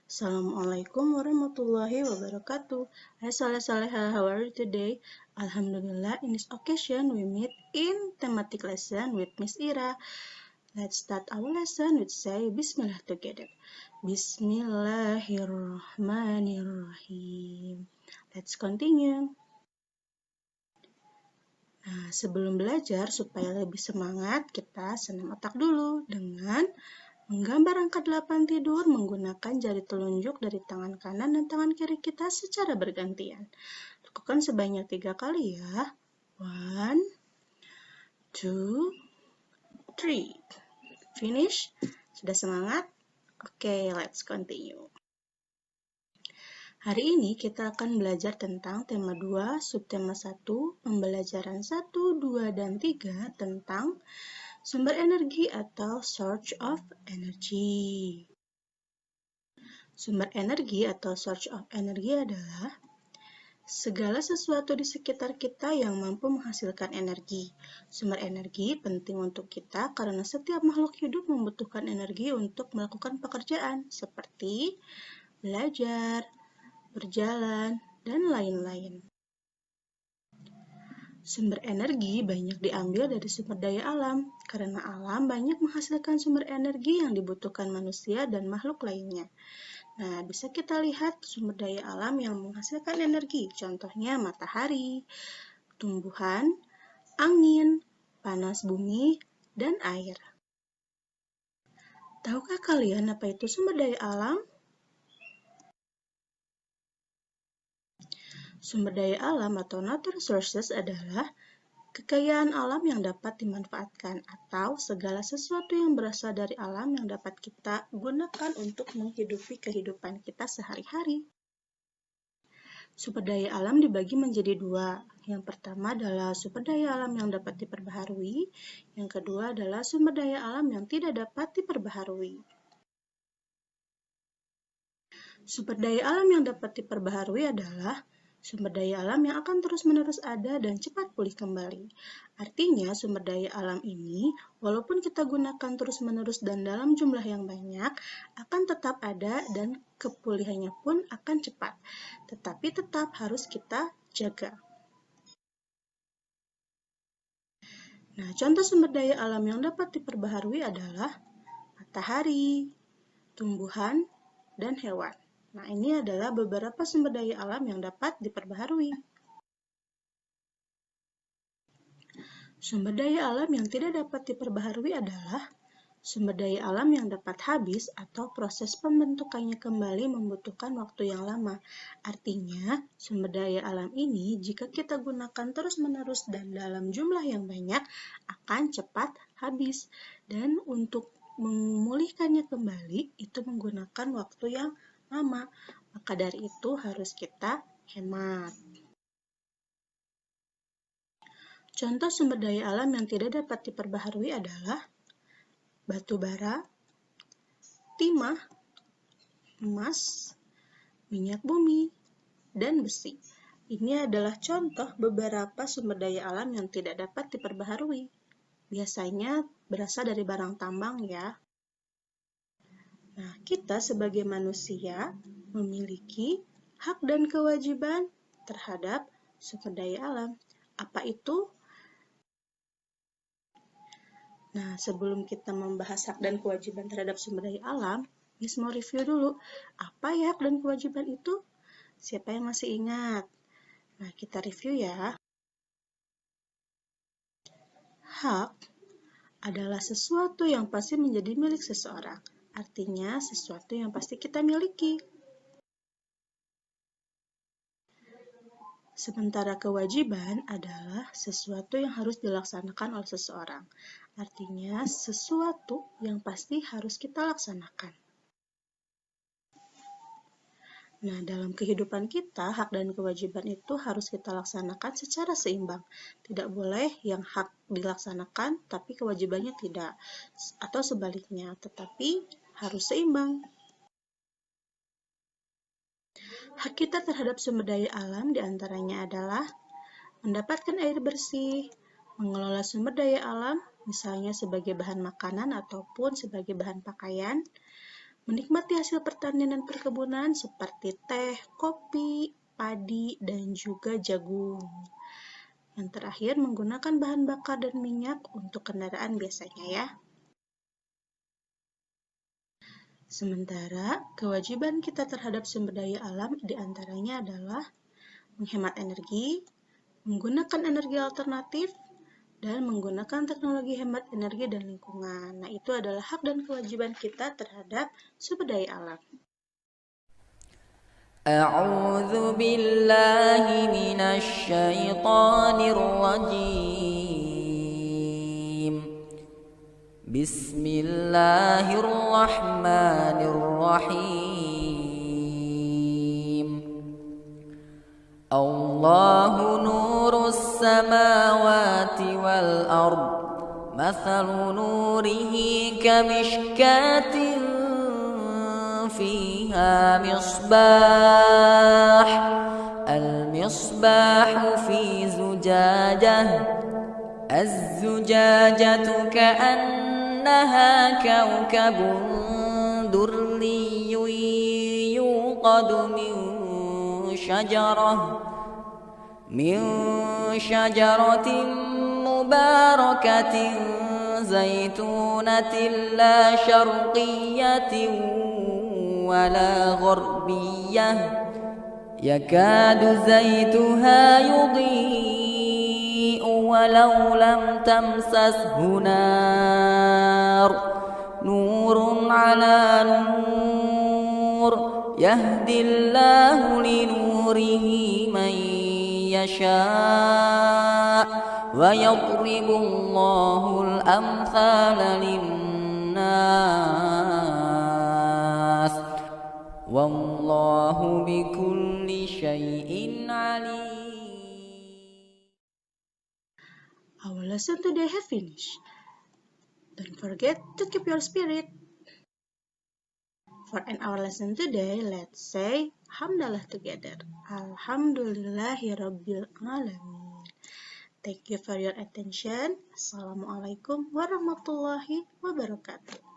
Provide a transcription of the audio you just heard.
Assalamualaikum warahmatullahi wabarakatuh. Hai Saleh-Saleha, how are you today? Alhamdulillah, in this occasion we meet in thematic lesson with Miss Ira. Let's start our lesson with say Bismillah together. Bismillahirrahmanirrahim. Let's continue. Nah, sebelum belajar supaya lebih semangat, kita senam otak dulu dengan menggambar angka 8 tidur menggunakan jari telunjuk dari tangan kanan dan tangan kiri kita secara bergantian. Lakukan sebanyak 3 kali ya. 1, 2, 3. Finish? Sudah semangat? Oke, let's continue. Hari ini kita akan belajar tentang tema 2, subtema 1, pembelajaran 1, 2, dan 3 tentang sumber energi atau source of energy. Sumber energi atau source of energy adalah segala sesuatu di sekitar kita yang mampu menghasilkan energi. Sumber energi penting untuk kita karena setiap makhluk hidup membutuhkan energi untuk melakukan pekerjaan seperti belajar, berjalan, dan lain-lain. Sumber energi banyak diambil dari sumber daya alam, karena alam banyak menghasilkan sumber energi yang dibutuhkan manusia dan makhluk lainnya. Nah, bisa kita lihat sumber daya alam yang menghasilkan energi, contohnya matahari, tumbuhan, angin, panas bumi, dan air. Tahukah kalian apa itu sumber daya alam? Sumber daya alam atau natural resources adalah kekayaan alam yang dapat dimanfaatkan atau segala sesuatu yang berasal dari alam yang dapat kita gunakan untuk menghidupi kehidupan kita sehari-hari. Sumber daya alam dibagi menjadi dua. Yang pertama adalah sumber daya alam yang dapat diperbaharui. Yang kedua adalah sumber daya alam yang tidak dapat diperbaharui. Sumber daya alam yang dapat diperbaharui adalah sumber daya alam yang akan terus-menerus ada dan cepat pulih kembali. Artinya, sumber daya alam ini, walaupun kita gunakan terus-menerus dan dalam jumlah yang banyak, akan tetap ada dan kepulihannya pun akan cepat. Tetapi tetap harus kita jaga. Nah, contoh sumber daya alam yang dapat diperbaharui adalah matahari, tumbuhan, dan hewan. Nah, ini adalah beberapa sumber daya alam yang dapat diperbaharui. Sumber daya alam yang tidak dapat diperbaharui adalah sumber daya alam yang dapat habis atau proses pembentukannya kembali membutuhkan waktu yang lama. Artinya, sumber daya alam ini jika kita gunakan terus-menerus dan dalam jumlah yang banyak akan cepat habis. Dan untuk memulihkannya kembali itu menggunakan waktu yang lama. Maka dari itu harus kita hemat. Contoh sumber daya alam yang tidak dapat diperbaharui adalah batu bara, timah, emas, minyak bumi, dan besi. Ini adalah contoh beberapa sumber daya alam yang tidak dapat diperbaharui. Biasanya berasal dari barang tambang ya. Nah, kita sebagai manusia memiliki hak dan kewajiban terhadap sumber daya alam. Apa itu? Nah, sebelum kita membahas hak dan kewajiban terhadap sumber daya alam, Miss mau review dulu. Apa ya hak dan kewajiban itu? Siapa yang masih ingat? Nah, kita review ya. Hak adalah sesuatu yang pasti menjadi milik seseorang. Artinya, sesuatu yang pasti kita miliki. Sementara kewajiban adalah sesuatu yang harus dilaksanakan oleh seseorang. Artinya, sesuatu yang pasti harus kita laksanakan. Nah, dalam kehidupan kita, hak dan kewajiban itu harus kita laksanakan secara seimbang. Tidak boleh yang hak dilaksanakan, tapi kewajibannya tidak. Atau sebaliknya, tetapi harus seimbang. Hak kita terhadap sumber daya alam diantaranya adalah mendapatkan air bersih, mengelola sumber daya alam, misalnya sebagai bahan makanan ataupun sebagai bahan pakaian, menikmati hasil pertanian dan perkebunan seperti teh, kopi, padi, dan juga jagung. Yang terakhir, menggunakan bahan bakar dan minyak untuk kendaraan biasanya ya. Sementara, kewajiban kita terhadap sumber daya alam diantaranya adalah menghemat energi, menggunakan energi alternatif, dan menggunakan teknologi hemat energi dan lingkungan. Nah, itu adalah hak dan kewajiban kita terhadap sumber daya alam. أعوذ بالله من الشيطان الرجيم بسم الله الرحمن الرحيم الله نور السماوات والأرض مثل نوره كمشكاة فيها مصباح المصباح في زجاجة الزجاجة كأنها كوكب دري يوقد من شجرة مباركة زيتونة لا شرقية ولا غربية يكاد زيتها يضيء ولو لم تمسسه نور على نور يهدي الله لنوره من يشاء ويضرب الله الأمثال للناس والله بكل شيء عليم. Our lesson today have finished. Don't forget to keep your spirit. For our lesson today, let's say Hamdalah together. Alhamdulillahirabbil alamin. Thank you for your attention. Assalamualaikum warahmatullahi wabarakatuh.